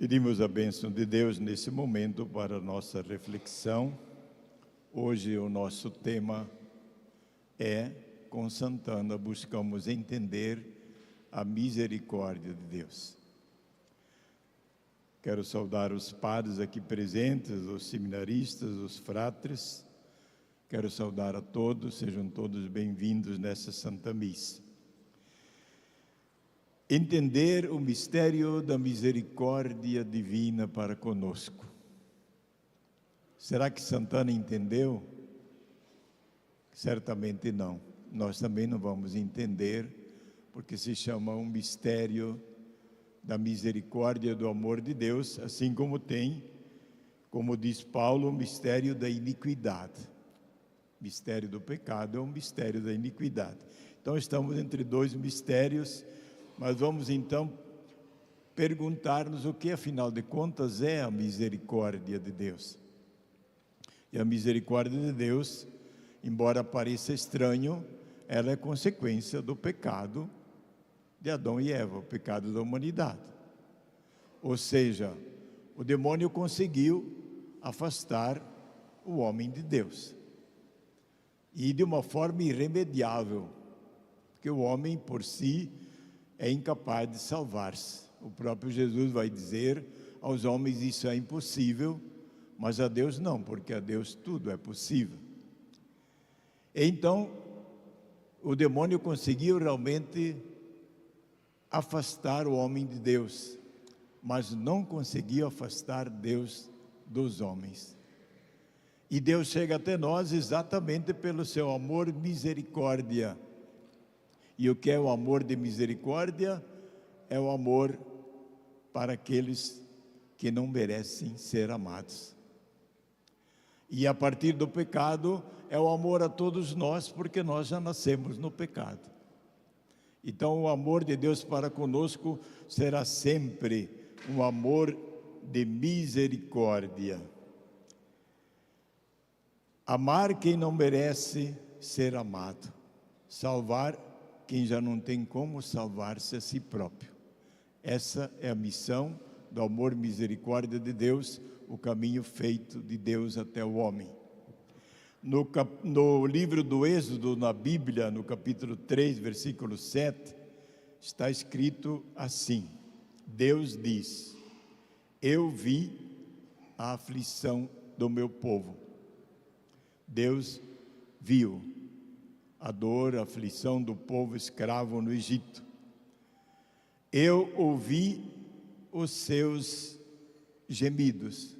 Pedimos a bênção de Deus nesse momento para a nossa reflexão. Hoje o nosso tema é: com Santana buscamos entender a misericórdia de Deus. Quero saudar os padres aqui presentes, os seminaristas, os fratres. Quero saudar a todos, sejam todos bem-vindos nessa Santa Missa. Entender o mistério da misericórdia divina para conosco. Será que Santana entendeu? Certamente não. Nós também não vamos entender, porque se chama um mistério da misericórdia do amor de Deus, assim como tem, como diz Paulo, o mistério da iniquidade. O mistério do pecado é um mistério da iniquidade. Então estamos entre dois mistérios, mas vamos então perguntar-nos o que, afinal de contas, é a misericórdia de Deus. E a misericórdia de Deus, embora pareça estranho, ela é consequência do pecado de Adão e Eva, o pecado da humanidade. Ou seja, o demônio conseguiu afastar o homem de Deus. E de uma forma irremediável, porque o homem por si é incapaz de salvar-se. O próprio Jesus vai dizer aos homens: isso é impossível, mas a Deus não, porque a Deus tudo é possível. Então, o demônio conseguiu realmente afastar o homem de Deus, mas não conseguiu afastar Deus dos homens. E Deus chega até nós exatamente pelo seu amor e misericórdia. E o que é o amor de misericórdia? É o amor para aqueles que não merecem ser amados. E a partir do pecado, é o amor a todos nós, porque nós já nascemos no pecado. Então o amor de Deus para conosco será sempre um amor de misericórdia. Amar quem não merece ser amado. Salvar quem já não tem como salvar-se a si próprio. Essa é a missão do amor e misericórdia de Deus, o caminho feito de Deus até o homem. No livro do Êxodo, na Bíblia, no capítulo 3, versículo 7, está escrito assim: Deus diz: eu vi a aflição do meu povo. Deus viu a dor, a aflição do povo escravo no Egito. Eu ouvi os seus gemidos.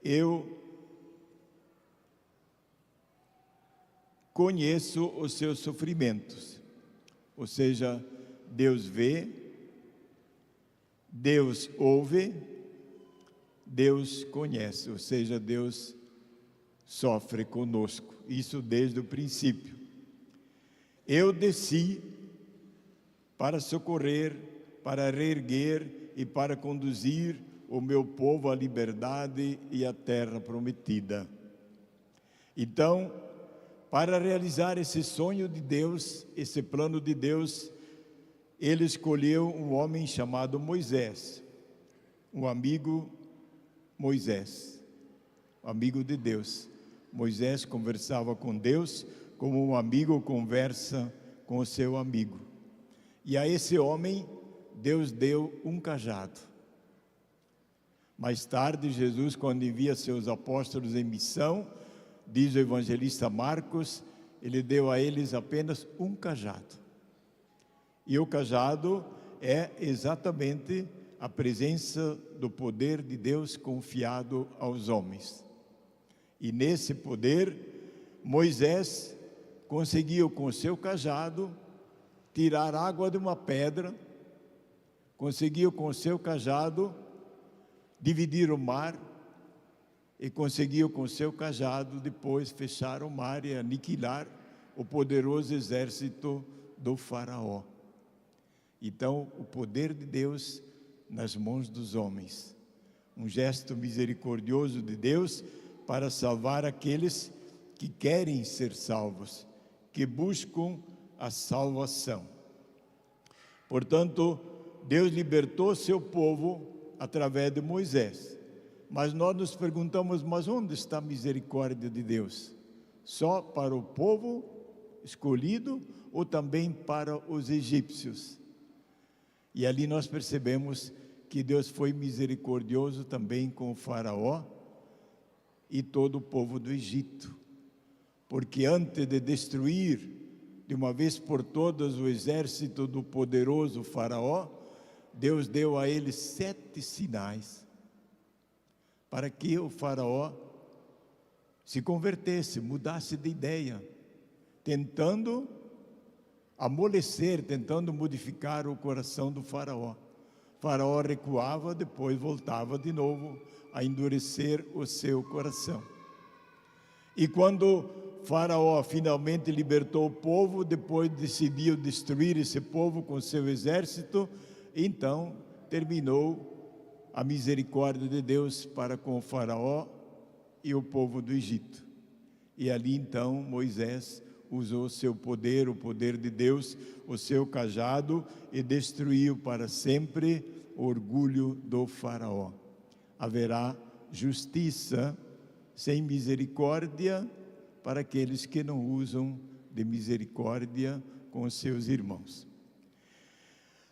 Eu conheço os seus sofrimentos. Ou seja, Deus vê, Deus ouve, Deus conhece. Ou seja, Deus sofre conosco. Isso desde o princípio. Eu desci para socorrer, para reerguer e para conduzir o meu povo à liberdade e à terra prometida. Então, para realizar esse sonho de Deus, esse plano de Deus, Ele escolheu um homem chamado Moisés, um amigo Moisés, amigo de Deus. Moisés conversava com Deus como um amigo conversa com o seu amigo. E a esse homem, Deus deu um cajado. Mais tarde, Jesus, quando envia seus apóstolos em missão, diz o evangelista Marcos, ele deu a eles apenas um cajado. E o cajado é exatamente a presença do poder de Deus confiado aos homens. E nesse poder, Moisés conseguiu com o seu cajado tirar água de uma pedra, conseguiu com o seu cajado dividir o mar e conseguiu com o seu cajado depois fechar o mar e aniquilar o poderoso exército do faraó. Então, o poder de Deus nas mãos dos homens. Um gesto misericordioso de Deus para salvar aqueles que querem ser salvos, que buscam a salvação. Portanto, Deus libertou seu povo através de Moisés. Mas nós nos perguntamos, mas onde está a misericórdia de Deus? Só para o povo escolhido ou também para os egípcios? E ali nós percebemos que Deus foi misericordioso também com o faraó e todo o povo do Egito. Porque antes de destruir de uma vez por todas o exército do poderoso faraó, Deus deu a ele 7 sinais para que o faraó se convertesse, mudasse de ideia, tentando amolecer, tentando modificar o coração do faraó. O faraó recuava, depois voltava de novo a endurecer o seu coração. E quando Faraó finalmente libertou o povo, depois decidiu destruir esse povo com seu exército, então terminou a misericórdia de Deus para com o Faraó e o povo do Egito. E ali então Moisés usou o seu poder, o poder de Deus, o seu cajado, e destruiu para sempre o orgulho do Faraó. Haverá justiça sem misericórdia para aqueles que não usam de misericórdia com os seus irmãos.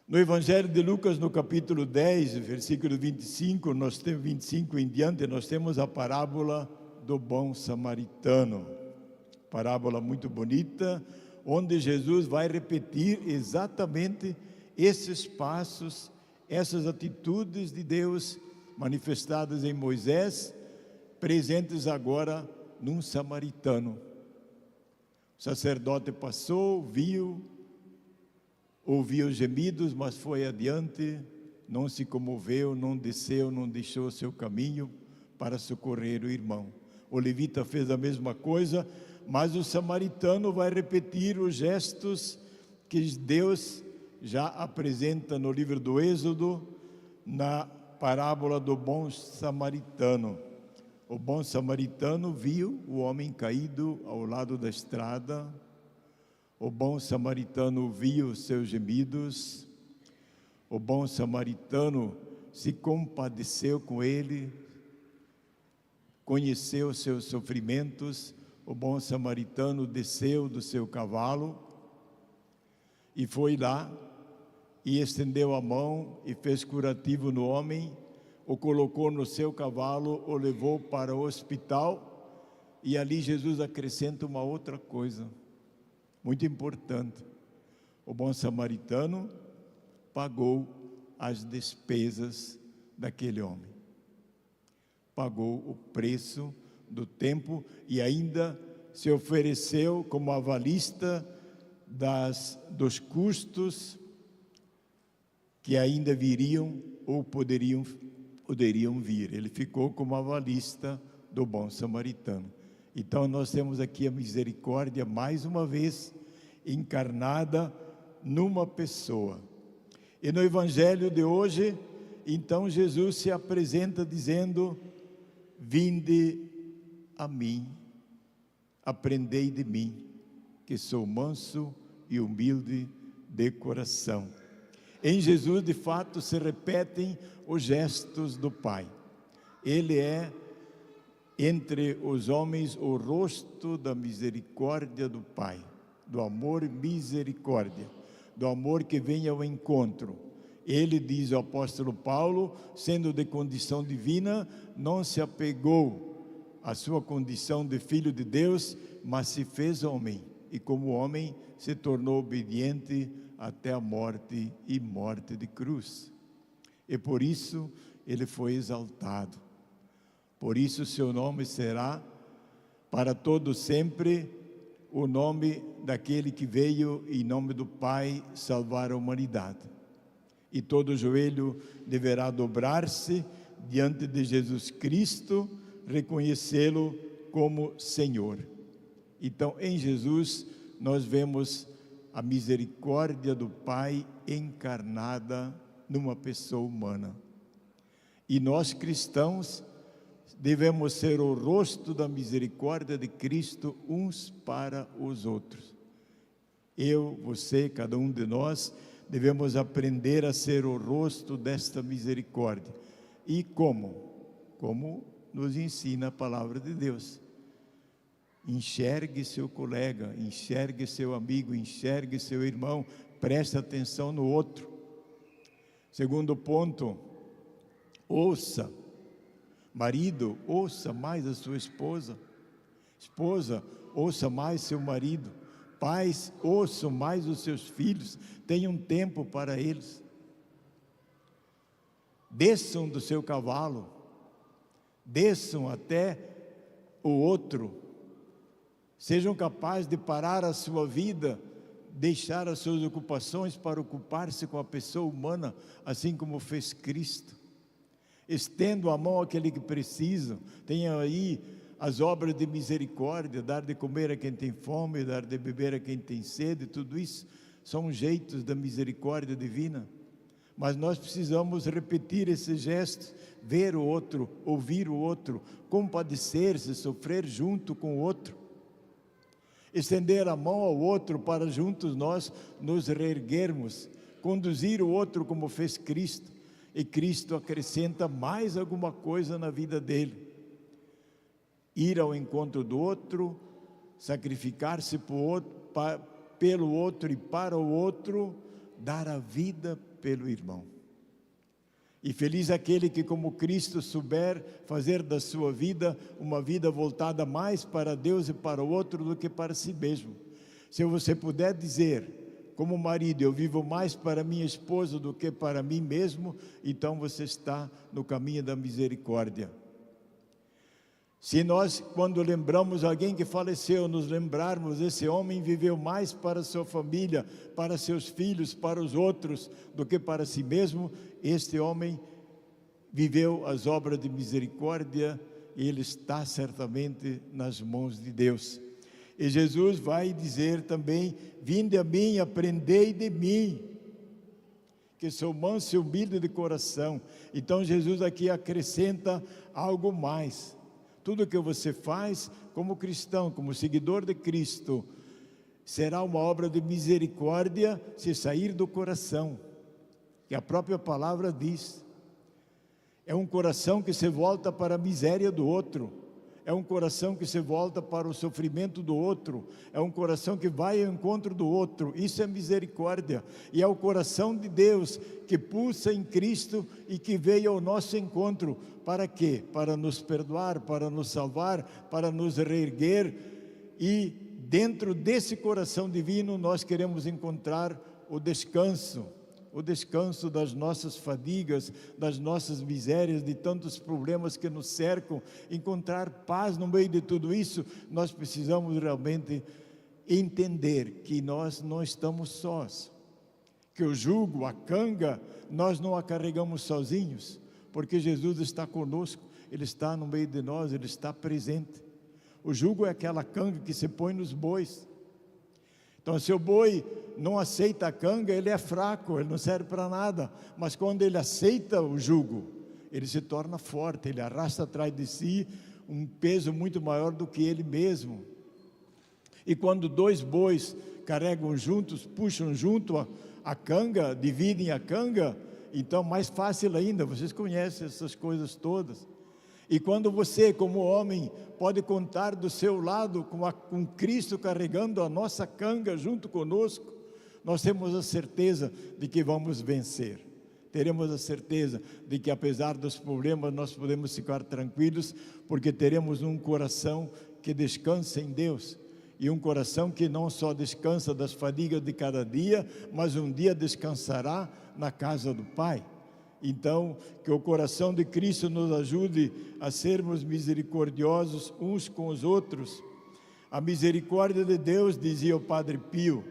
No Evangelho de Lucas, no capítulo 10, versículo 25, 25 em diante, nós temos a parábola do bom samaritano. Parábola muito bonita, onde Jesus vai repetir exatamente esses passos, essas atitudes de Deus manifestadas em Moisés, presentes agora num samaritano. O sacerdote passou, viu, ouviu os gemidos, mas foi adiante, não se comoveu, não desceu, não deixou seu caminho para socorrer o irmão. O levita fez a mesma coisa, mas o samaritano vai repetir os gestos que Deus já apresenta no livro do Êxodo, na parábola do bom samaritano. O bom samaritano viu o homem caído ao lado da estrada. O bom samaritano viu seus gemidos. O bom samaritano se compadeceu com ele, conheceu seus sofrimentos. O bom samaritano desceu do seu cavalo e foi lá e estendeu a mão e fez curativo no homem, o colocou no seu cavalo, o levou para o hospital. E ali Jesus acrescenta uma outra coisa muito importante. O bom samaritano pagou as despesas daquele homem, pagou o preço do tempo e ainda se ofereceu como avalista dos custos que ainda viriam ou poderiam vir. Ele ficou como avalista do bom samaritano. Então nós temos aqui a misericórdia mais uma vez encarnada numa pessoa. E no evangelho de hoje, então Jesus se apresenta dizendo: vinde a mim, aprendei de mim, que sou manso e humilde de coração. Em Jesus, de fato, se repetem os gestos do Pai. Ele é, entre os homens, o rosto da misericórdia do Pai, do amor e misericórdia, do amor que vem ao encontro. Ele, diz o apóstolo Paulo, sendo de condição divina, não se apegou à sua condição de filho de Deus, mas se fez homem, e como homem se tornou obediente até a morte e morte de cruz. E por isso ele foi exaltado. Por isso seu nome será para todo sempre o nome daquele que veio em nome do Pai salvar a humanidade. E todo joelho deverá dobrar-se diante de Jesus Cristo, reconhecê-lo como Senhor. Então, em Jesus, nós vemos a misericórdia do Pai encarnada numa pessoa humana. E nós cristãos devemos ser o rosto da misericórdia de Cristo uns para os outros. Eu, você, cada um de nós, devemos aprender a ser o rosto desta misericórdia. E como? Como nos ensina a palavra de Deus. Enxergue seu colega, enxergue seu amigo, enxergue seu irmão, preste atenção no outro. Segundo ponto, ouça. Marido, ouça mais a sua esposa. Esposa, ouça mais seu marido. Pais, ouçam mais os seus filhos. Tenham tempo para eles. Desçam do seu cavalo. Desçam até o outro. Sejam capazes de parar a sua vida, deixar as suas ocupações para ocupar-se com a pessoa humana, assim como fez Cristo. Estendo a mão àquele que precisa. Tenha aí as obras de misericórdia, dar de comer a quem tem fome, dar de beber a quem tem sede, tudo isso são jeitos da misericórdia divina. Mas nós precisamos repetir esses gestos, ver o outro, ouvir o outro, compadecer-se, sofrer junto com o outro. Estender a mão ao outro para juntos nós nos reerguermos, conduzir o outro como fez Cristo. E Cristo acrescenta mais alguma coisa na vida dele. Ir ao encontro do outro, sacrificar-se pelo outro e para o outro, dar a vida pelo irmão. E feliz aquele que, como Cristo, souber fazer da sua vida uma vida voltada mais para Deus e para o outro do que para si mesmo. Se você puder dizer, como marido, eu vivo mais para minha esposa do que para mim mesmo, então você está no caminho da misericórdia. Se nós, quando lembramos alguém que faleceu, nos lembrarmos, esse homem viveu mais para sua família, para seus filhos, para os outros, do que para si mesmo, este homem viveu as obras de misericórdia e ele está certamente nas mãos de Deus. E Jesus vai dizer também, vinde a mim, aprendei de mim, que sou manso e humilde de coração. Então Jesus aqui acrescenta algo mais. Tudo que você faz como cristão, como seguidor de Cristo, será uma obra de misericórdia se sair do coração, que a própria palavra diz. É um coração que se volta para a miséria do outro, é um coração que se volta para o sofrimento do outro, é um coração que vai ao encontro do outro. Isso é misericórdia, e é o coração de Deus que pulsa em Cristo e que veio ao nosso encontro. Para quê? Para nos perdoar, para nos salvar, para nos reerguer. E dentro desse coração divino nós queremos encontrar o descanso das nossas fadigas, das nossas misérias, de tantos problemas que nos cercam. Encontrar paz no meio de tudo isso. Nós precisamos realmente entender que nós não estamos sós, que o jugo, a canga, nós não a carregamos sozinhos, porque Jesus está conosco, Ele está no meio de nós, Ele está presente. O jugo é aquela canga que se põe nos bois. Então, se o boi não aceita a canga, ele é fraco, ele não serve para nada. Mas quando ele aceita o jugo, ele se torna forte, ele arrasta atrás de si um peso muito maior do que ele mesmo. E quando dois bois carregam juntos, puxam junto a canga, dividem a canga, então mais fácil ainda, vocês conhecem essas coisas todas. E quando você, como homem, pode contar do seu lado com Cristo carregando a nossa canga junto conosco, nós temos a certeza de que vamos vencer. Teremos a certeza de que, apesar dos problemas, nós podemos ficar tranquilos, porque teremos um coração que descansa em Deus. E um coração que não só descansa das fadigas de cada dia, mas um dia descansará na casa do Pai. Então, que o coração de Cristo nos ajude a sermos misericordiosos uns com os outros. A misericórdia de Deus, dizia o Padre Pio,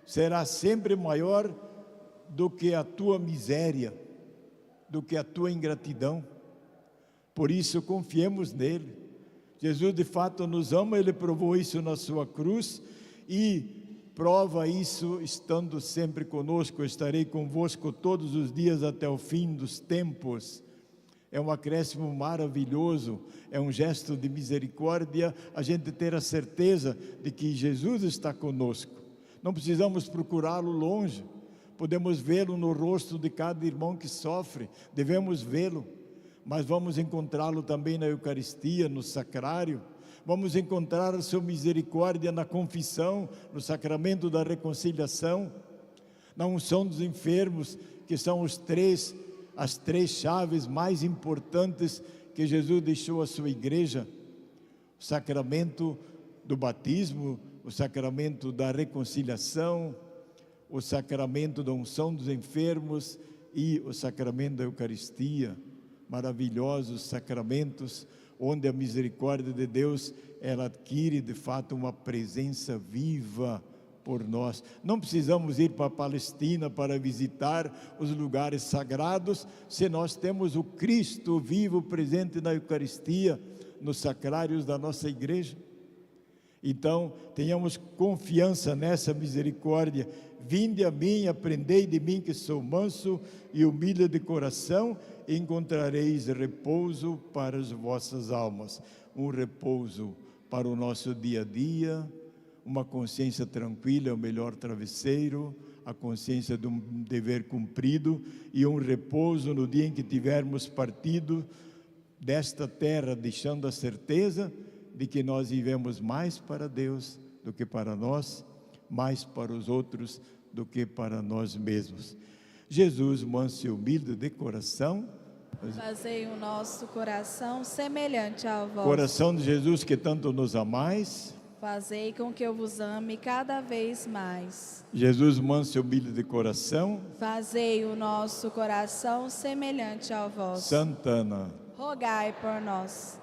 será sempre maior do que a tua miséria, do que a tua ingratidão. Por isso, confiemos nele. Jesus de fato nos ama, Ele provou isso na sua cruz e prova isso estando sempre conosco. Eu estarei convosco todos os dias até o fim dos tempos. É um acréscimo maravilhoso, é um gesto de misericórdia, a gente ter a certeza de que Jesus está conosco. Não precisamos procurá-lo longe, podemos vê-lo no rosto de cada irmão que sofre, devemos vê-lo, mas vamos encontrá-lo também na Eucaristia, no sacrário, vamos encontrar a sua misericórdia na confissão, no sacramento da reconciliação, na unção dos enfermos, que são as três chaves mais importantes que Jesus deixou à sua igreja: o sacramento do batismo, o sacramento da reconciliação, o sacramento da unção dos enfermos e o sacramento da Eucaristia. Maravilhosos sacramentos, onde a misericórdia de Deus, ela adquire de fato uma presença viva por nós. Não precisamos ir para a Palestina para visitar os lugares sagrados, se nós temos o Cristo vivo presente na Eucaristia, nos sacrários da nossa igreja. Então, tenhamos confiança nessa misericórdia. Vinde a mim, aprendei de mim, que sou manso e humilde de coração, e encontrareis repouso para as vossas almas. Um repouso para o nosso dia a dia, uma consciência tranquila é o melhor travesseiro, a consciência de um dever cumprido, e um repouso no dia em que tivermos partido desta terra, deixando a certeza de que nós vivemos mais para Deus do que para nós, mais para os outros do que para nós mesmos. Jesus, manso e humilde de coração, fazei o nosso coração semelhante ao vosso. Coração de Jesus, que tanto nos amais, fazei com que eu vos ame cada vez mais. Jesus, manso e humilde de coração, fazei o nosso coração semelhante ao vosso. Santa Ana, rogai por nós.